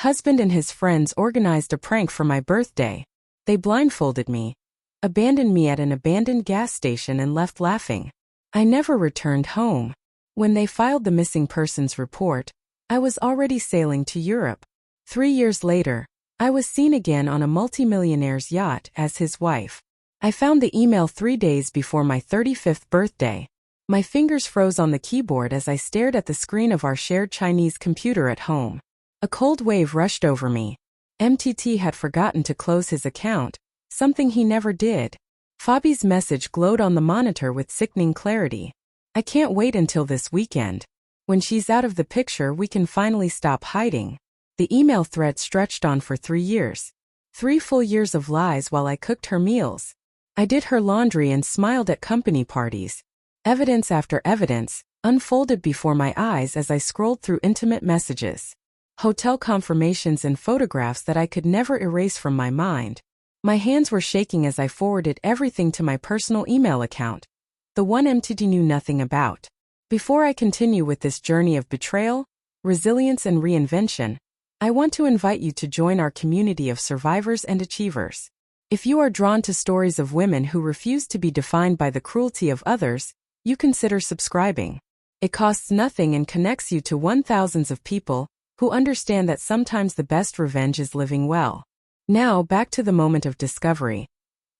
Husband and his friends organized a prank for my birthday. They blindfolded me, abandoned me at an abandoned gas station and left laughing. I never returned home. When they filed the missing persons report, I was already sailing to Europe. 3 years later, I was seen again on a multimillionaire's yacht as his wife. I found the email 3 days before my 35th birthday. My fingers froze on the keyboard as I stared at the screen of our shared Chinese computer at home. A cold wave rushed over me. MTT had forgotten to close his account, something he never did. Fabi's message glowed on the monitor with sickening clarity. I can't wait until this weekend. When she's out of the picture, we can finally stop hiding. The email thread stretched on for 3 years. 3 full years of lies while I cooked her meals. I did her laundry and smiled at company parties. Evidence after evidence unfolded before my eyes as I scrolled through intimate messages. Hotel confirmations and photographs that I could never erase from my mind. My hands were shaking as I forwarded everything to my personal email account, the one MTT knew nothing about. Before I continue with this journey of betrayal, resilience and reinvention, I want to invite you to join our community of survivors and achievers. If you are drawn to stories of women who refuse to be defined by the cruelty of others, you consider subscribing. It costs nothing and connects you to thousands of people who understand that sometimes the best revenge is living well. Now back to the moment of discovery.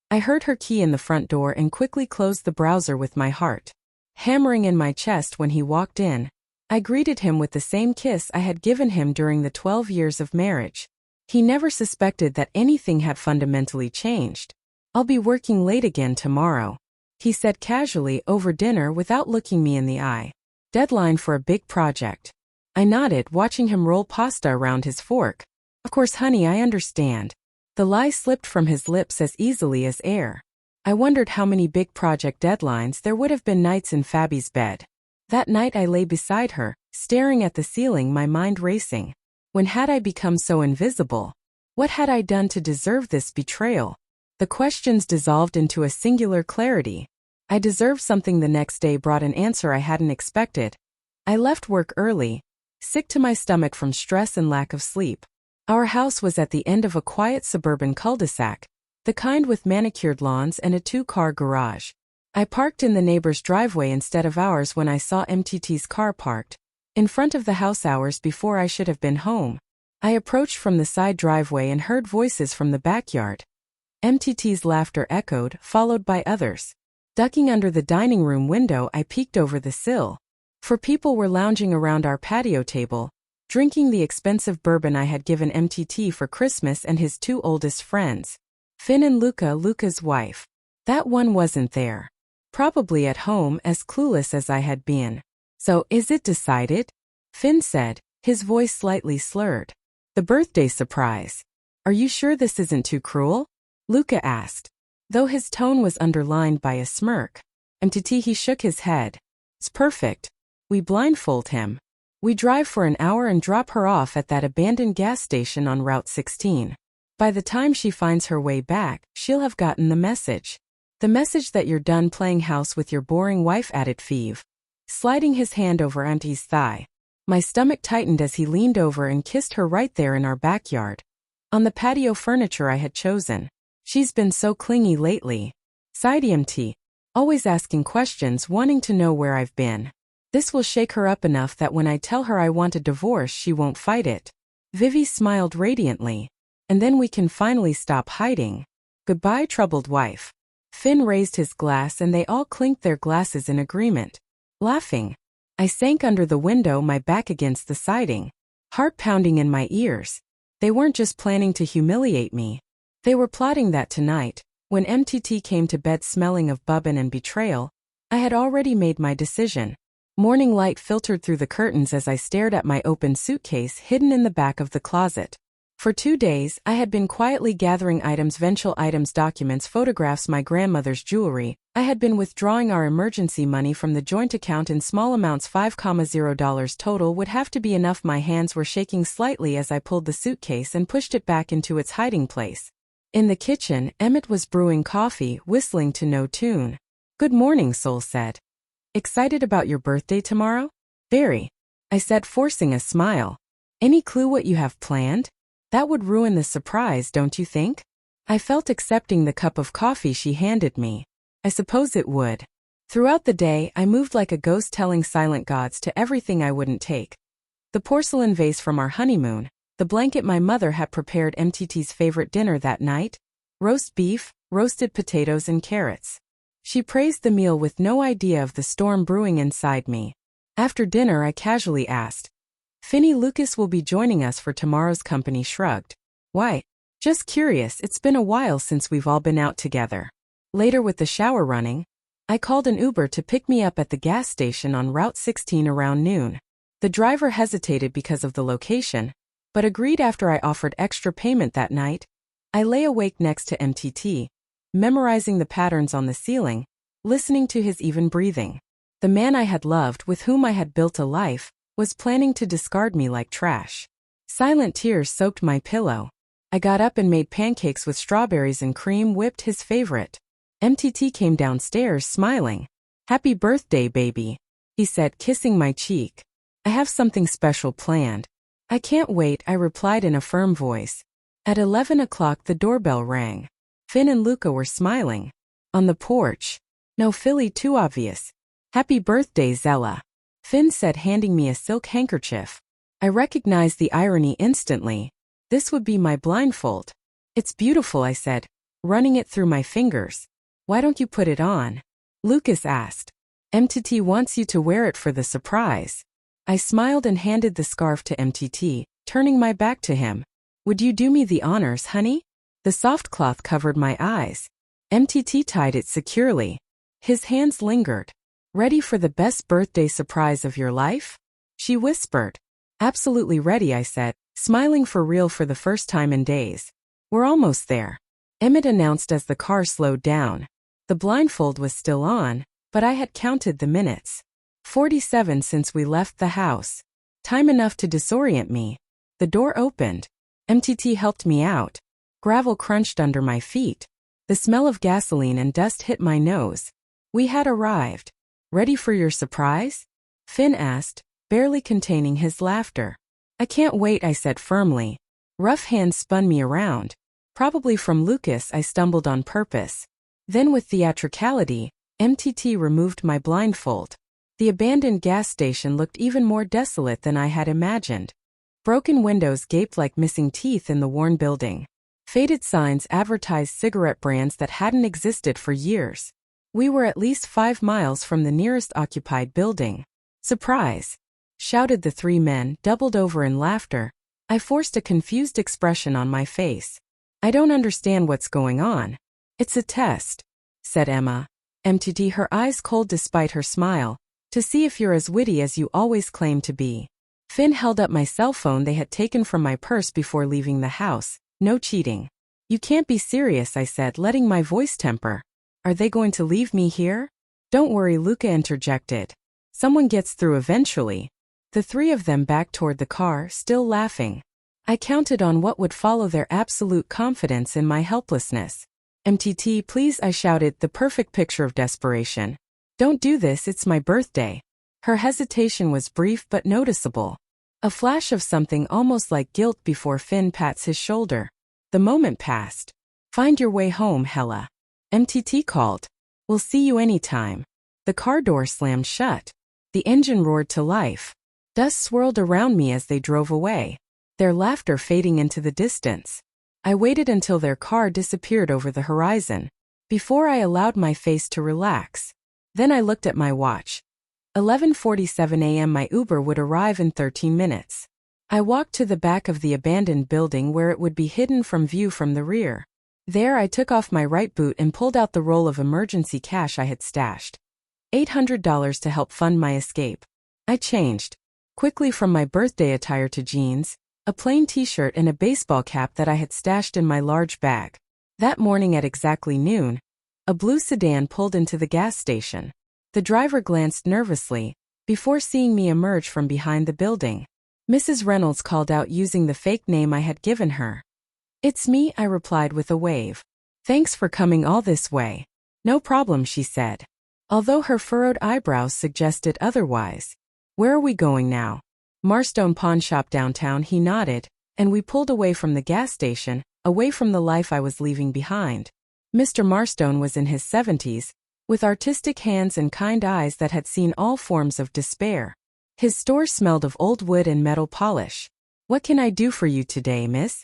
I heard her key in the front door and quickly closed the browser with my heart hammering in my chest when he walked in. I greeted him with the same kiss I had given him during the 12 years of marriage. He never suspected that anything had fundamentally changed. "I'll be working late again tomorrow," he said casually over dinner without looking me in the eye. "Deadline for a big project." I nodded, watching him roll pasta around his fork. "Of course, honey, I understand." The lie slipped from his lips as easily as air. I wondered how many big project deadlines there would have been nights in Fabi's bed. That night I lay beside her, staring at the ceiling, my mind racing. When had I become so invisible? What had I done to deserve this betrayal? The questions dissolved into a singular clarity. I deserved something. The next day brought an answer I hadn't expected. I left work early, sick to my stomach from stress and lack of sleep. Our house was at the end of a quiet suburban cul-de-sac, the kind with manicured lawns and a 2-car garage. I parked in the neighbor's driveway instead of ours when I saw MTT's car parked in front of the house hours before I should have been home. I approached from the side driveway and heard voices from the backyard. MTT's laughter echoed, followed by others. Ducking under the dining room window, I peeked over the sill. 4 people were lounging around our patio table, drinking the expensive bourbon I had given MTT for Christmas, and his 2 oldest friends, Finn and Luca, Luca's wife. That one wasn't there. Probably at home, as clueless as I had been. "So, is it decided?" Finn said, his voice slightly slurred. "The birthday surprise. Are you sure this isn't too cruel?" Luca asked, though his tone was underlined by a smirk. MTT, he shook his head. "It's perfect. We blindfold him. We drive for an hour and drop her off at that abandoned gas station on Route 16. By the time she finds her way back, she'll have gotten the message. The message that you're done playing house with your boring wife," added Feeve, sliding his hand over MTT's thigh. My stomach tightened as he leaned over and kissed her right there in our backyard, on the patio furniture I had chosen. "She's been so clingy lately," sighed MT, always asking questions, wanting to know where I've been. "This will shake her up enough that when I tell her I want a divorce, she won't fight it." Vivi smiled radiantly. "And then we can finally stop hiding. Goodbye, troubled wife." Finn raised his glass and they all clinked their glasses in agreement, laughing. I sank under the window, my back against the siding, heart pounding in my ears. They weren't just planning to humiliate me. They were plotting that tonight, when MTT came to bed smelling of bourbon and betrayal, I had already made my decision. Morning light filtered through the curtains as I stared at my open suitcase hidden in the back of the closet. For 2 days, I had been quietly gathering items, eventual items, documents, photographs, my grandmother's jewelry. I had been withdrawing our emergency money from the joint account in small amounts. $5.0 total would have to be enough. My hands were shaking slightly as I pulled the suitcase and pushed it back into its hiding place. In the kitchen, Emmett was brewing coffee, whistling to no tune. "Good morning," Sol said. "Excited about your birthday tomorrow?" "Very," I said, forcing a smile. Any clue what you have planned? That would ruin the surprise, don't you think? I felt accepting the cup of coffee she handed me. I suppose it would. Throughout the day, I moved like a ghost telling silent gods to everything I wouldn't take. The porcelain vase from our honeymoon, the blanket my mother had prepared MTT's favorite dinner that night, roast beef, roasted potatoes and carrots. She praised the meal with no idea of the storm brewing inside me. After dinner I casually asked, "Finny, Lucas will be joining us for tomorrow's company." Shrugged. "Why?" "Just curious, it's been a while since we've all been out together." Later, with the shower running, I called an Uber to pick me up at the gas station on Route 16 around noon. The driver hesitated because of the location, but agreed after I offered extra payment that night. I lay awake next to MTT, memorizing the patterns on the ceiling, listening to his even breathing. The man I had loved, with whom I had built a life, was planning to discard me like trash. Silent tears soaked my pillow. I got up and made pancakes with strawberries and cream whipped, his favorite. MTT came downstairs smiling. "Happy birthday, baby," he said, kissing my cheek. "I have something special planned." "I can't wait," I replied in a firm voice. At 11 o'clock the doorbell rang. Finn and Luca were smiling. On the porch. "No, Philly, too obvious." "Happy birthday, Zella," Finn said, handing me a silk handkerchief. I recognized the irony instantly. This would be my blindfold. "It's beautiful," I said, running it through my fingers. "Why don't you put it on?" Lucas asked. "MTT wants you to wear it for the surprise." I smiled and handed the scarf to MTT, turning my back to him. "Would you do me the honors, honey?" The soft cloth covered my eyes. MTT tied it securely. His hands lingered. "Ready for the best birthday surprise of your life?" she whispered. "Absolutely ready," I said, smiling for real for the first time in days. "We're almost there," Emmett announced as the car slowed down. The blindfold was still on, but I had counted the minutes. 47 since we left the house. Time enough to disorient me. The door opened. MTT helped me out. Gravel crunched under my feet. The smell of gasoline and dust hit my nose. We had arrived. "Ready for your surprise?" Finn asked, barely containing his laughter. "I can't wait," I said firmly. Rough hands spun me around. Probably from Lucas, I stumbled on purpose. Then with theatricality, MTT removed my blindfold. The abandoned gas station looked even more desolate than I had imagined. Broken windows gaped like missing teeth in the worn building. Faded signs advertised cigarette brands that hadn't existed for years. We were at least 5 miles from the nearest occupied building. "Surprise!" shouted the 3 men, doubled over in laughter. I forced a confused expression on my face. "I don't understand what's going on." "It's a test," said Emma. MTT, her eyes cold despite her smile, "to see if you're as witty as you always claim to be." Finn held up my cell phone they had taken from my purse before leaving the house. "No cheating." "You can't be serious," I said, letting my voice temper. "Are they going to leave me here?" "Don't worry," Luca interjected. "Someone gets through eventually." The 3 of them backed toward the car, still laughing. I counted on what would follow their absolute confidence in my helplessness. "MTT, please," I shouted, the perfect picture of desperation. "Don't do this, it's my birthday." Her hesitation was brief but noticeable. A flash of something almost like guilt before Finn pats his shoulder. The moment passed. "Find your way home, Hella," MTT called. "We'll see you anytime." The car door slammed shut. The engine roared to life. Dust swirled around me as they drove away, their laughter fading into the distance. I waited until their car disappeared over the horizon, before I allowed my face to relax. Then I looked at my watch. 11:47 a.m. My Uber would arrive in 13 minutes. I walked to the back of the abandoned building where it would be hidden from view from the rear. There I took off my right boot and pulled out the roll of emergency cash I had stashed. $800 to help fund my escape. I changed quickly from my birthday attire to jeans, a plain t-shirt and a baseball cap that I had stashed in my large bag. That morning at exactly noon, a blue sedan pulled into the gas station. The driver glanced nervously, before seeing me emerge from behind the building. Mrs. Reynolds called out using the fake name I had given her. "It's me," I replied with a wave. "Thanks for coming all this way." "No problem," she said, although her furrowed eyebrows suggested otherwise. "Where are we going now?" Marstone Pawn Shop downtown, he nodded, and we pulled away from the gas station, away from the life I was leaving behind. Mr. Marstone was in his 70s, with artistic hands and kind eyes that had seen all forms of despair. His store smelled of old wood and metal polish. "What can I do for you today, miss?"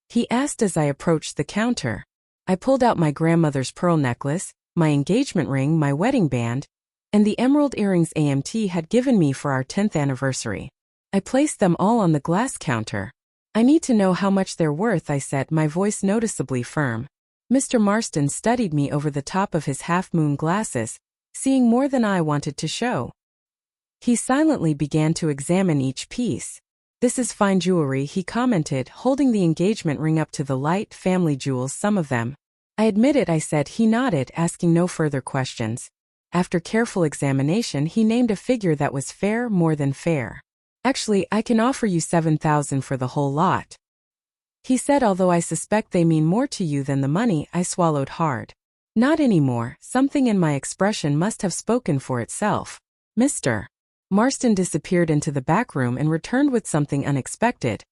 he asked as I approached the counter. I pulled out my grandmother's pearl necklace, my engagement ring, my wedding band, and the emerald earrings AMT had given me for our 10th anniversary. I placed them all on the glass counter. "I need to know how much they're worth," I said, my voice noticeably firm. Mr. Marston studied me over the top of his half-moon glasses, seeing more than I wanted to show. He silently began to examine each piece. "This is fine jewelry," he commented, holding the engagement ring up to the light, "family jewels, some of them." "I admit it," I said. He nodded, asking no further questions. After careful examination, he named a figure that was fair, more than fair. "Actually, I can offer you $7,000 for the whole lot," he said. "Although I suspect they mean more to you than the money." I swallowed hard. Not anymore. Something in my expression must have spoken for itself. Mr. Marston disappeared into the back room and returned with something unexpected.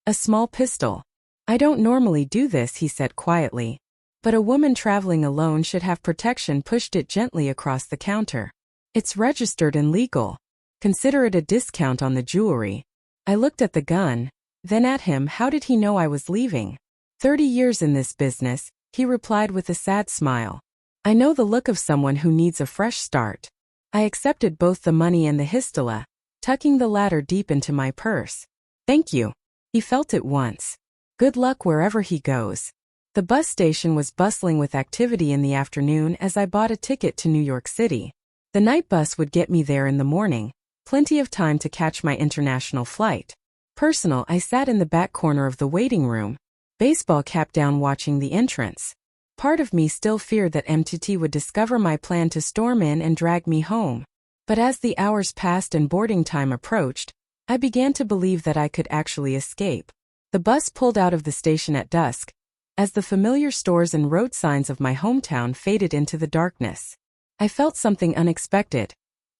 A small pistol. "I don't normally do this," he said quietly. "But a woman traveling alone should have protection." Pushed it gently across the counter. "It's registered and legal. Consider it a discount on the jewelry." I looked at the gun, then at him. How did he know I was leaving? 30 years in this business, he replied with a sad smile. "I know the look of someone who needs a fresh start." I accepted both the money and the histola, tucking the latter deep into my purse. "Thank you." He felt it once. "Good luck wherever he goes." The bus station was bustling with activity in the afternoon as I bought a ticket to New York City. The night bus would get me there in the morning, plenty of time to catch my international flight. Personal, I sat in the back corner of the waiting room, baseball cap down, watching the entrance. Part of me still feared that MTT would discover my plan to storm in and drag me home. But as the hours passed and boarding time approached, I began to believe that I could actually escape. The bus pulled out of the station at dusk, as the familiar stores and road signs of my hometown faded into the darkness. I felt something unexpected.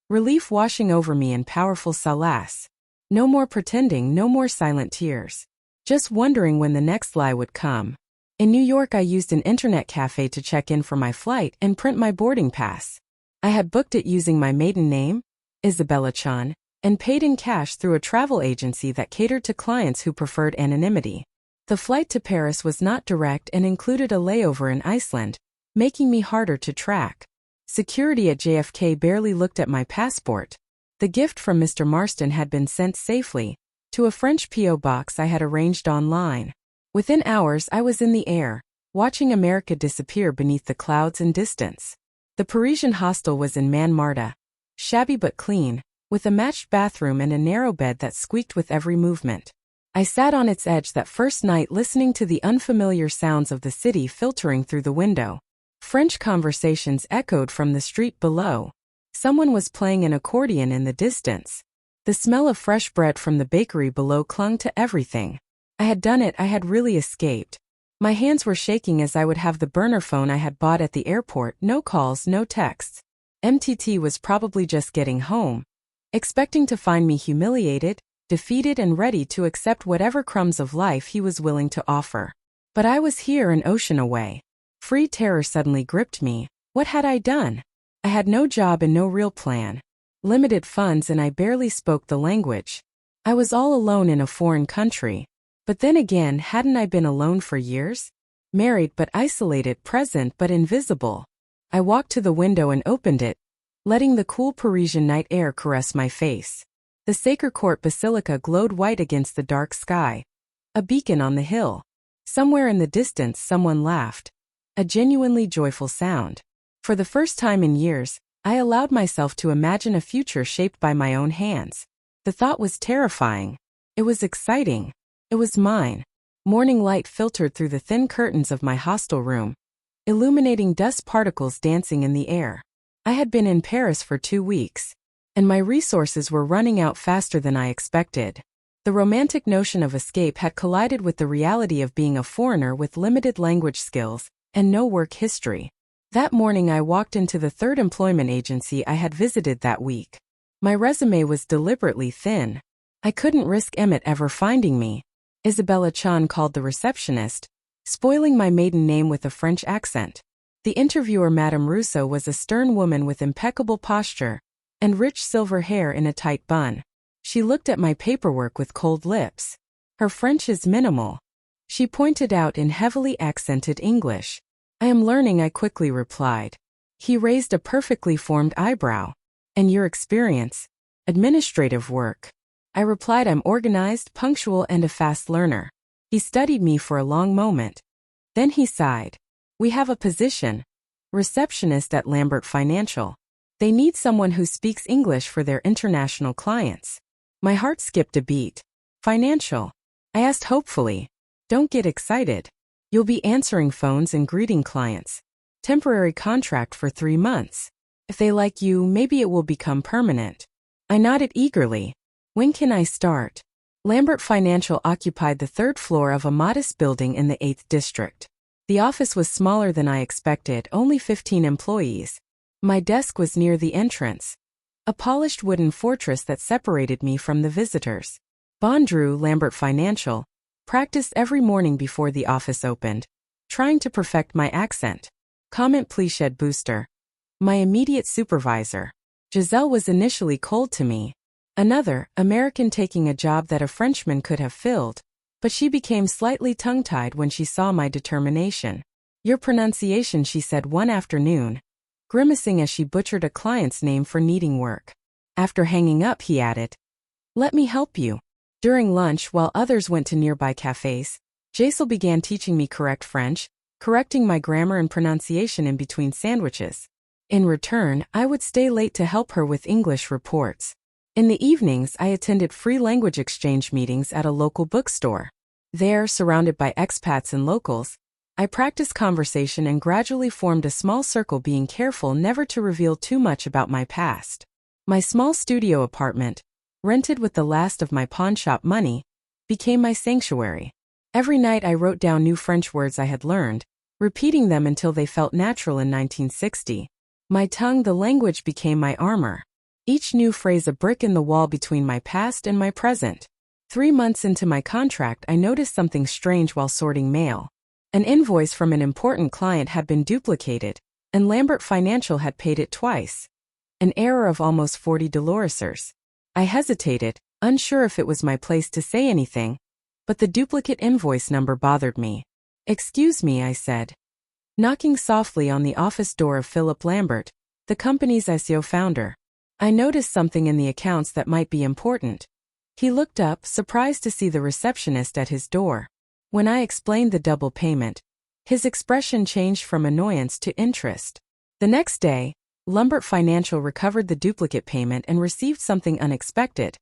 Relief washing over me and powerful solace. No more pretending, no more silent tears. Just wondering when the next lie would come. In New York, I used an internet cafe to check in for my flight and print my boarding pass. I had booked it using my maiden name, Isabella Chan, and paid in cash through a travel agency that catered to clients who preferred anonymity. The flight to Paris was not direct and included a layover in Iceland, making me harder to track. Security at JFK barely looked at my passport. The gift from Mr. Marston had been sent safely to a French P.O. box I had arranged online. Within hours, I was in the air, watching America disappear beneath the clouds and distance. The Parisian hostel was in Montmartre, shabby but clean, with a matched bathroom and a narrow bed that squeaked with every movement. I sat on its edge that first night, listening to the unfamiliar sounds of the city filtering through the window. French conversations echoed from the street below. Someone was playing an accordion in the distance. The smell of fresh bread from the bakery below clung to everything. I had done it. I had really escaped. My hands were shaking as I would have the burner phone I had bought at the airport. No calls, no texts. MTT was probably just getting home, expecting to find me humiliated, defeated, and ready to accept whatever crumbs of life he was willing to offer. But I was here, an ocean away. Free terror suddenly gripped me. What had I done? I had no job and no real plan. Limited funds, and I barely spoke the language. I was all alone in a foreign country. But then again, hadn't I been alone for years? Married but isolated, present but invisible. I walked to the window and opened it, letting the cool Parisian night air caress my face. The Sacred Court Basilica glowed white against the dark sky, a beacon on the hill. Somewhere in the distance, someone laughed. A genuinely joyful sound. For the first time in years, I allowed myself to imagine a future shaped by my own hands. The thought was terrifying. It was exciting. It was mine. Morning light filtered through the thin curtains of my hostel room, illuminating dust particles dancing in the air. I had been in Paris for 2 weeks, and my resources were running out faster than I expected. The romantic notion of escape had collided with the reality of being a foreigner with limited language skills and no work history. That morning, I walked into the third employment agency I had visited that week. My resume was deliberately thin. I couldn't risk Emmett ever finding me. Isabella Chan called the receptionist, spoiling my maiden name with a French accent. The interviewer, Madame Rousseau, was a stern woman with impeccable posture and rich silver hair in a tight bun. She looked at my paperwork with cold lips. Her French is minimal, she pointed out in heavily accented English. I am learning, I quickly replied. He raised a perfectly formed eyebrow. And your experience? Administrative work. I replied, I'm organized, punctual, and a fast learner. He studied me for a long moment. Then he sighed. We have a position. Receptionist at Lambert Financial. They need someone who speaks English for their international clients. My heart skipped a beat. Financial? I asked hopefully. Don't get excited. You'll be answering phones and greeting clients. Temporary contract for 3 months. If they like you, maybe it will become permanent. I nodded eagerly. When can I start? Lambert Financial occupied the 3rd floor of a modest building in the 8th district. The office was smaller than I expected, only 15 employees. My desk was near the entrance, a polished wooden fortress that separated me from the visitors. Bondrew, Lambert Financial, practiced every morning before the office opened, trying to perfect my accent. Comment please, Shed Booster. My immediate supervisor. Giselle was initially cold to me. Another, American, taking a job that a Frenchman could have filled, but she became slightly tongue-tied when she saw my determination. Your pronunciation, she said one afternoon, grimacing as she butchered a client's name for needing work. After hanging up, he added, let me help you. During lunch, while others went to nearby cafes, Jaisal began teaching me correct French, correcting my grammar and pronunciation in between sandwiches. In return, I would stay late to help her with English reports. In the evenings, I attended free language exchange meetings at a local bookstore. There, surrounded by expats and locals, I practiced conversation and gradually formed a small circle, being careful never to reveal too much about my past. My small studio apartment, rented with the last of my pawnshop money, became my sanctuary. Every night I wrote down new French words I had learned, repeating them until they felt natural. In 1960, my tongue, the language, became my armor. Each new phrase a brick in the wall between my past and my present. 3 months into my contract, I noticed something strange while sorting mail. An invoice from an important client had been duplicated, and Lambert Financial had paid it twice. An error of almost $40. I hesitated, unsure if it was my place to say anything, but the duplicate invoice number bothered me. Excuse me, I said, knocking softly on the office door of Philip Lambert, the company's ICO founder. I noticed something in the accounts that might be important. He looked up, surprised to see the receptionist at his door. When I explained the double payment, his expression changed from annoyance to interest. The next day, Lambert Financial recovered the duplicate payment and received something unexpected: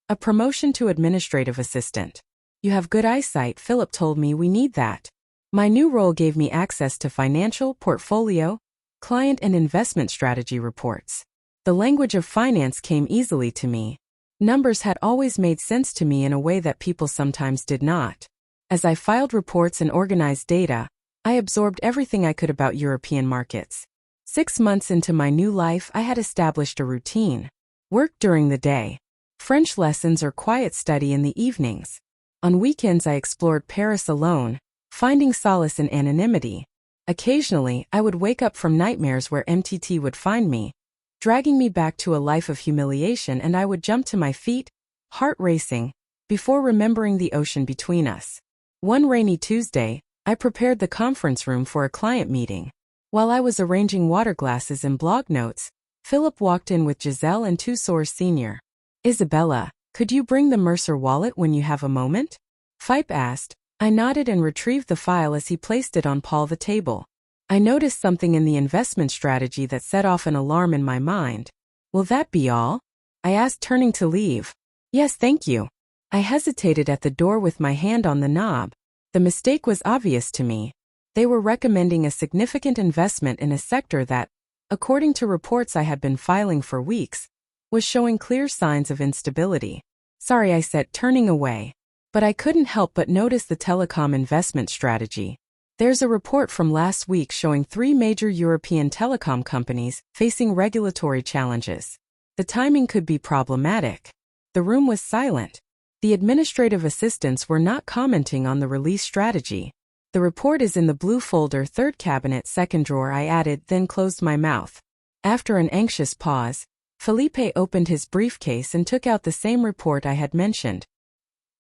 a promotion to administrative assistant. You have good eyesight, Philip told me. We need that. My new role gave me access to financial, portfolio, client, and investment strategy reports. The language of finance came easily to me. Numbers had always made sense to me in a way that people sometimes did not. As I filed reports and organized data, I absorbed everything I could about European markets. 6 months into my new life, I had established a routine. Work during the day, French lessons or quiet study in the evenings. On weekends I explored Paris alone, finding solace in anonymity. Occasionally, I would wake up from nightmares where MTT would find me, dragging me back to a life of humiliation, and I would jump to my feet, heart racing, before remembering the ocean between us. One rainy Tuesday, I prepared the conference room for a client meeting. While I was arranging water glasses and blog notes, Philip walked in with Giselle and Tussauds Sr. Isabella, could you bring the Mercer wallet when you have a moment? Phipe asked. I nodded and retrieved the file as he placed it on the table. I noticed something in the investment strategy that set off an alarm in my mind. Will that be all? I asked, turning to leave. Yes, thank you. I hesitated at the door with my hand on the knob. The mistake was obvious to me. They were recommending a significant investment in a sector that, according to reports I had been filing for weeks, was showing clear signs of instability. Sorry, I said, turning away. But I couldn't help but notice the telecom investment strategy. There's a report from last week showing 3 major European telecom companies facing regulatory challenges. The timing could be problematic. The room was silent. The administrative assistants were not commenting on the release strategy. The report is in the blue folder, third cabinet, second drawer, I added, then closed my mouth. After an anxious pause, Felipe opened his briefcase and took out the same report I had mentioned.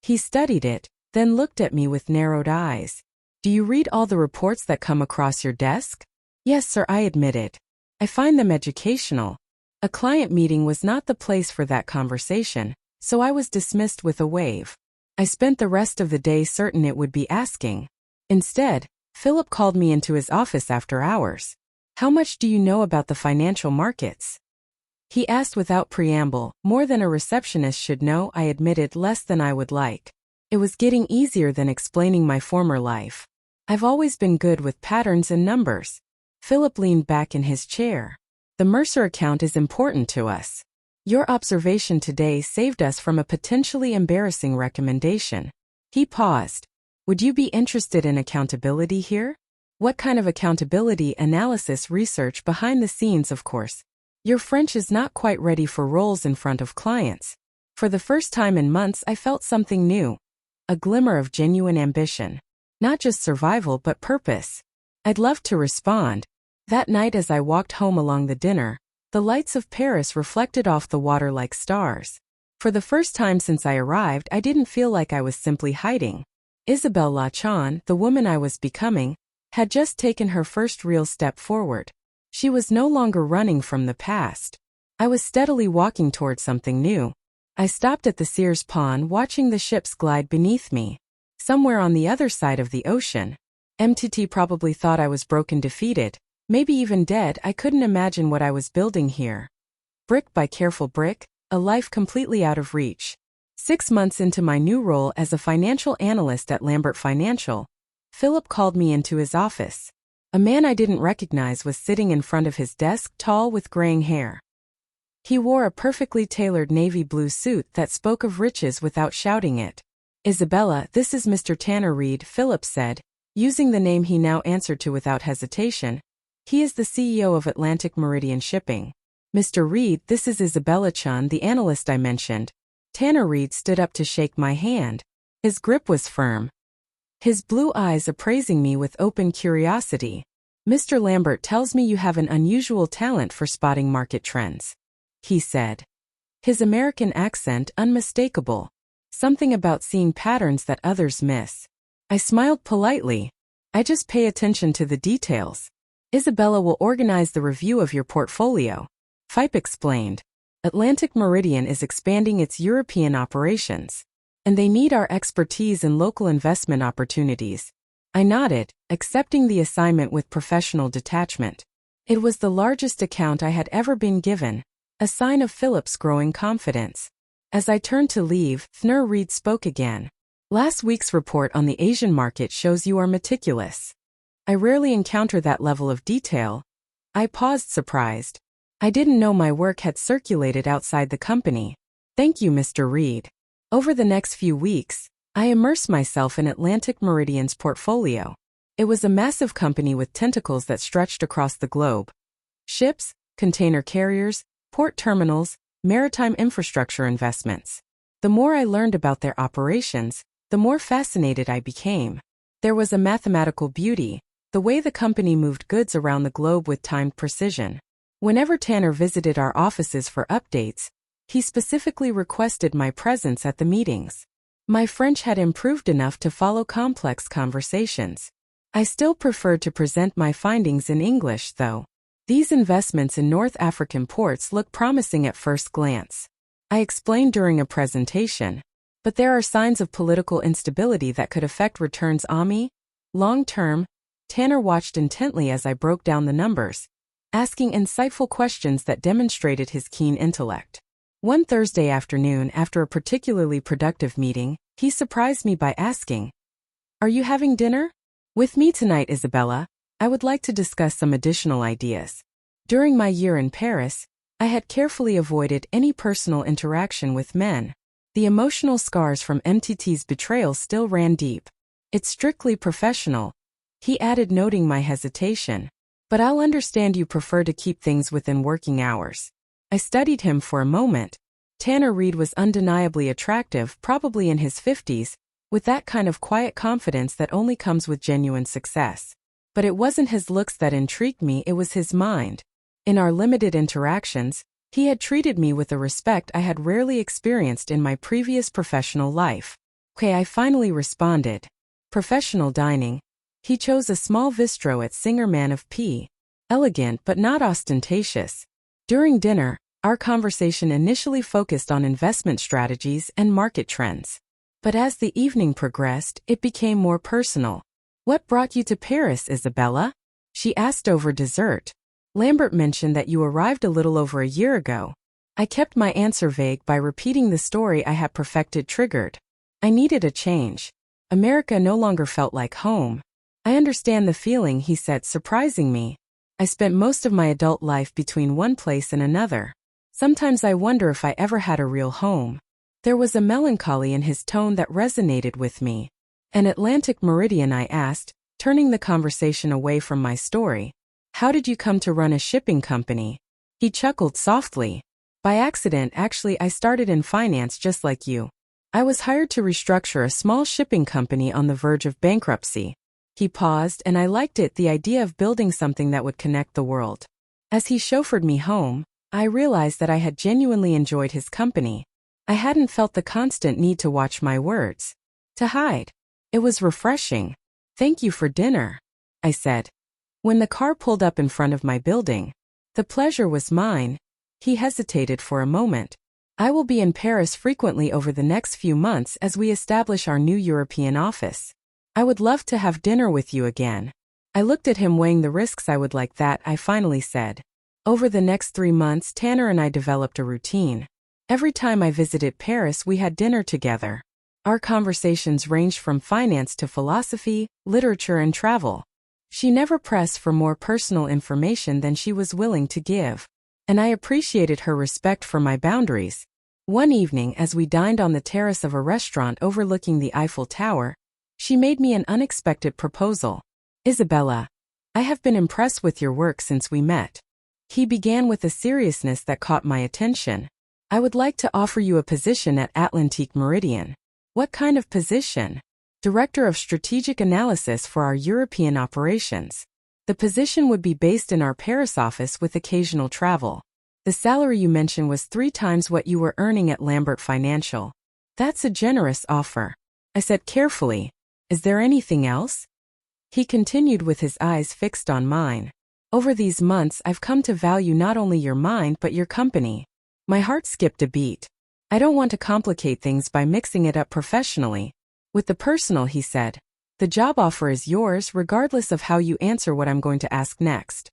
He studied it, then looked at me with narrowed eyes. Do you read all the reports that come across your desk? Yes, sir, I admitted. I find them educational. A client meeting was not the place for that conversation, so I was dismissed with a wave. I spent the rest of the day certain it would be asking. Instead, Philip called me into his office after hours. How much do you know about the financial markets? He asked without preamble, more than a receptionist should know. I admitted, less than I would like. It was getting easier than explaining my former life. I've always been good with patterns and numbers. Philip leaned back in his chair. The Mercer account is important to us. Your observation today saved us from a potentially embarrassing recommendation. He paused. Would you be interested in accountability here? What kind of accountability? Analysis, research, behind the scenes, of course. Your French is not quite ready for roles in front of clients. For the first time in months, I felt something new. A glimmer of genuine ambition. Not just survival, but purpose. I'd love to respond. That night as I walked home along the dinner, the lights of Paris reflected off the water like stars. For the first time since I arrived, I didn't feel like I was simply hiding. Isabelle Lachon, the woman I was becoming, had just taken her first real step forward. She was no longer running from the past. I was steadily walking toward something new. I stopped at the Sears Pond, watching the ships glide beneath me. Somewhere on the other side of the ocean. MTT probably thought I was broken, defeated, maybe even dead. I couldn't imagine what I was building here. Brick by careful brick, a life completely out of reach. 6 months into my new role as a financial analyst at Lambert Financial, Philip called me into his office. A man I didn't recognize was sitting in front of his desk, tall with graying hair. He wore a perfectly tailored navy blue suit that spoke of riches without shouting it. Isabella, this is Mr. Tanner Reed, Philip said, using the name he now answered to without hesitation. He is the CEO of Atlantic Meridian Shipping. Mr. Reed, this is Isabella Chun, the analyst I mentioned. Tanner Reed stood up to shake my hand. His grip was firm. His blue eyes appraising me with open curiosity. Mr. Lambert tells me you have an unusual talent for spotting market trends, he said. His American accent unmistakable. Something about seeing patterns that others miss. I smiled politely. I just pay attention to the details. Isabella will organize the review of your portfolio. Phipe explained. Atlantic Meridian is expanding its European operations, and they need our expertise in local investment opportunities. I nodded, accepting the assignment with professional detachment. It was the largest account I had ever been given, a sign of Philip's growing confidence. As I turned to leave, Tanner Reed spoke again. Last week's report on the Asian market shows you are meticulous. I rarely encounter that level of detail. I paused, surprised. I didn't know my work had circulated outside the company. Thank you, Mr. Reed. Over the next few weeks, I immersed myself in Atlantic Meridian's portfolio. It was a massive company with tentacles that stretched across the globe. Ships, container carriers, port terminals, maritime infrastructure investments. The more I learned about their operations, the more fascinated I became. There was a mathematical beauty, the way the company moved goods around the globe with timed precision. Whenever Tanner visited our offices for updates, he specifically requested my presence at the meetings. My French had improved enough to follow complex conversations. I still preferred to present my findings in English, though. These investments in North African ports look promising at first glance. I explained during a presentation, but there are signs of political instability that could affect returns long term. Tanner watched intently as I broke down the numbers, asking insightful questions that demonstrated his keen intellect. One Thursday afternoon, after a particularly productive meeting, he surprised me by asking, "Are you having dinner with me tonight, Isabella? I would like to discuss some additional ideas." During my year in Paris, I had carefully avoided any personal interaction with men. The emotional scars from MTT's betrayal still ran deep. It's strictly professional, he added, noting my hesitation. But I'll understand you prefer to keep things within working hours. I studied him for a moment. Tanner Reed was undeniably attractive, probably in his 50s, with that kind of quiet confidence that only comes with genuine success. But it wasn't his looks that intrigued me, it was his mind. In our limited interactions, he had treated me with a respect I had rarely experienced in my previous professional life. Okay, I finally responded. Professional dining. He chose a small bistro at Singer Man of P. Elegant but not ostentatious. During dinner, our conversation initially focused on investment strategies and market trends. But as the evening progressed, it became more personal. "What brought you to Paris, Isabella?" she asked over dessert. "Lambert mentioned that you arrived a little over a year ago." I kept my answer vague by repeating the story I had perfected triggered. I needed a change. America no longer felt like home. "I understand the feeling," he said, surprising me. "I spent most of my adult life between one place and another. Sometimes I wonder if I ever had a real home." There was a melancholy in his tone that resonated with me. "An Atlantic Meridian?" I asked, turning the conversation away from my story. "How did you come to run a shipping company?" He chuckled softly. "By accident, actually. I started in finance just like you. I was hired to restructure a small shipping company on the verge of bankruptcy." He paused, and I liked it, the idea of building something that would connect the world. As he chauffeured me home, I realized that I had genuinely enjoyed his company. I hadn't felt the constant need to watch my words, to hide. It was refreshing. "Thank you for dinner," I said. When the car pulled up in front of my building, "The pleasure was mine." He hesitated for a moment. "I will be in Paris frequently over the next few months as we establish our new European office. I would love to have dinner with you again." I looked at him, weighing the risks. "I would like that," I finally said. Over the next 3 months, Tanner and I developed a routine. Every time I visited Paris, we had dinner together. Our conversations ranged from finance to philosophy, literature, and travel. She never pressed for more personal information than she was willing to give, and I appreciated her respect for my boundaries. One evening, as we dined on the terrace of a restaurant overlooking the Eiffel Tower, she made me an unexpected proposal. "Isabella, I have been impressed with your work since we met." He began with a seriousness that caught my attention. "I would like to offer you a position at Atlantic Meridian." "What kind of position?" "Director of Strategic Analysis for our European operations." "The position would be based in our Paris office with occasional travel. The salary you mentioned was 3 times what you were earning at Lambert Financial." "That's a generous offer," I said carefully. "Is there anything else?" He continued with his eyes fixed on mine. "Over these months, I've come to value not only your mind but your company." My heart skipped a beat. "I don't want to complicate things by mixing it up professionally with the personal," he said. "The job offer is yours regardless of how you answer what I'm going to ask next."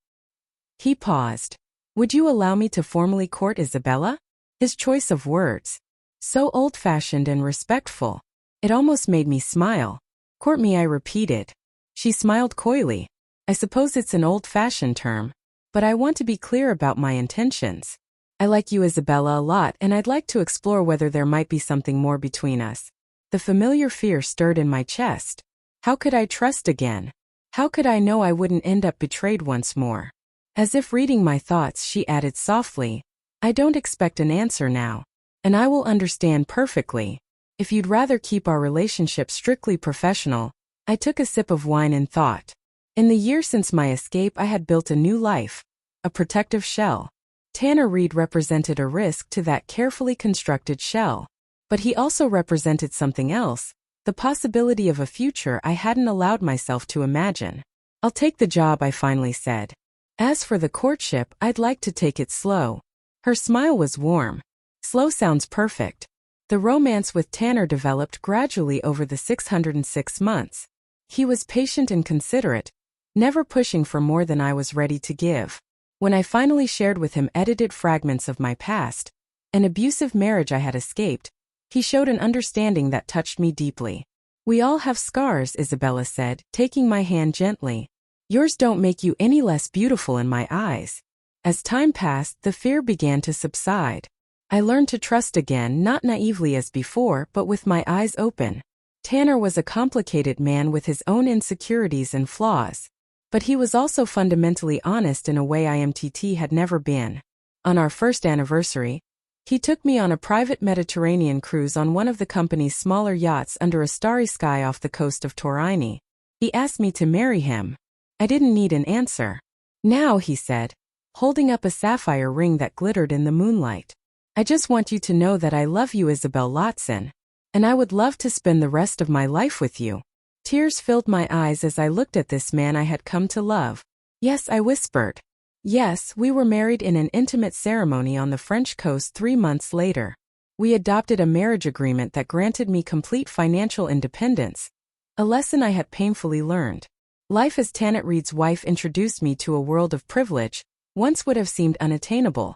He paused. "Would you allow me to formally court Isabella?" His choice of words, so old-fashioned and respectful, it almost made me smile. "Court me," I repeated. She smiled coyly. "I suppose it's an old-fashioned term, but I want to be clear about my intentions. I like you, Isabella, a lot, and I'd like to explore whether there might be something more between us." The familiar fear stirred in my chest. How could I trust again? How could I know I wouldn't end up betrayed once more? As if reading my thoughts, she added softly, "I don't expect an answer now, and I will understand perfectly if you'd rather keep our relationship strictly professional." I took a sip of wine and thought. In the year since my escape, I had built a new life, a protective shell. Tanner Reed represented a risk to that carefully constructed shell. But he also represented something else, the possibility of a future I hadn't allowed myself to imagine. "I'll take the job," I finally said. "As for the courtship, I'd like to take it slow." Her smile was warm. "Slow sounds perfect." The romance with Tanner developed gradually over the 606 months. He was patient and considerate, never pushing for more than I was ready to give. When I finally shared with him edited fragments of my past, an abusive marriage I had escaped, he showed an understanding that touched me deeply. "We all have scars," Isabella said, taking my hand gently. "Yours don't make you any less beautiful in my eyes." As time passed, the fear began to subside. I learned to trust again, not naively as before, but with my eyes open. Tanner was a complicated man with his own insecurities and flaws. But he was also fundamentally honest in a way IMTT had never been. On our first anniversary, He took me on a private Mediterranean cruise on one of the company's smaller yachts under a starry sky off the coast of Torino. He asked me to marry him. I didn't need an answer. Now, he said, holding up a sapphire ring that glittered in the moonlight. I just want you to know that I love you, Isabel Lotson. And I would love to spend the rest of my life with you. Tears filled my eyes as I looked at this man I had come to love. Yes, I whispered. Yes, we were married in an intimate ceremony on the French coast 3 months later. We adopted a marriage agreement that granted me complete financial independence, a lesson I had painfully learned. Life as Tanit Reed's wife introduced me to a world of privilege, once would have seemed unattainable.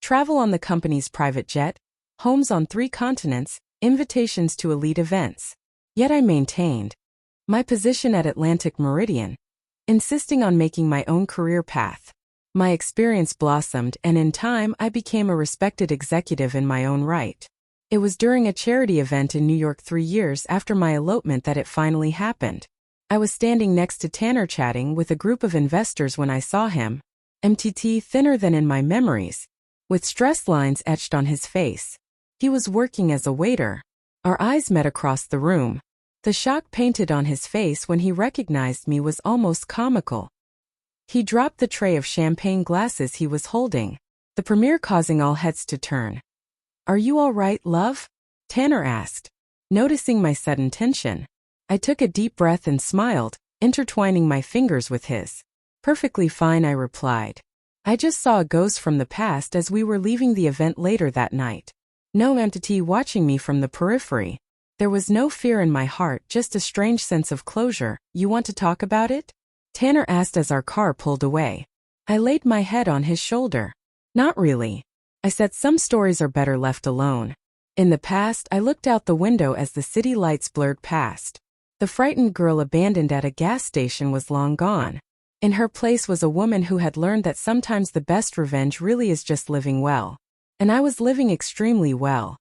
Travel on the company's private jet, homes on 3 continents, invitations to elite events. Yet I maintained my position at Atlantic Meridian, insisting on making my own career path. My experience blossomed, and in time I became a respected executive in my own right. It was during a charity event in New York 3 years after my elopement that it finally happened. I was standing next to Tanner chatting with a group of investors when I saw him, MTT thinner than in my memories, with stress lines etched on his face. He was working as a waiter. Our eyes met across the room. The shock painted on his face when he recognized me was almost comical. He dropped the tray of champagne glasses he was holding, the premiere causing all heads to turn. Are you all right, love? Tanner asked. Noticing my sudden tension, I took a deep breath and smiled, intertwining my fingers with his. Perfectly fine, I replied. I just saw a ghost from the past as we were leaving the event later that night. No entity watching me from the periphery. There was no fear in my heart, just a strange sense of closure. You want to talk about it? Tanner asked as our car pulled away. I laid my head on his shoulder. Not really. I said some stories are better left alone. In the past, I looked out the window as the city lights blurred past. The frightened girl abandoned at a gas station was long gone. In her place was a woman who had learned that sometimes the best revenge really is just living well. And I was living extremely well.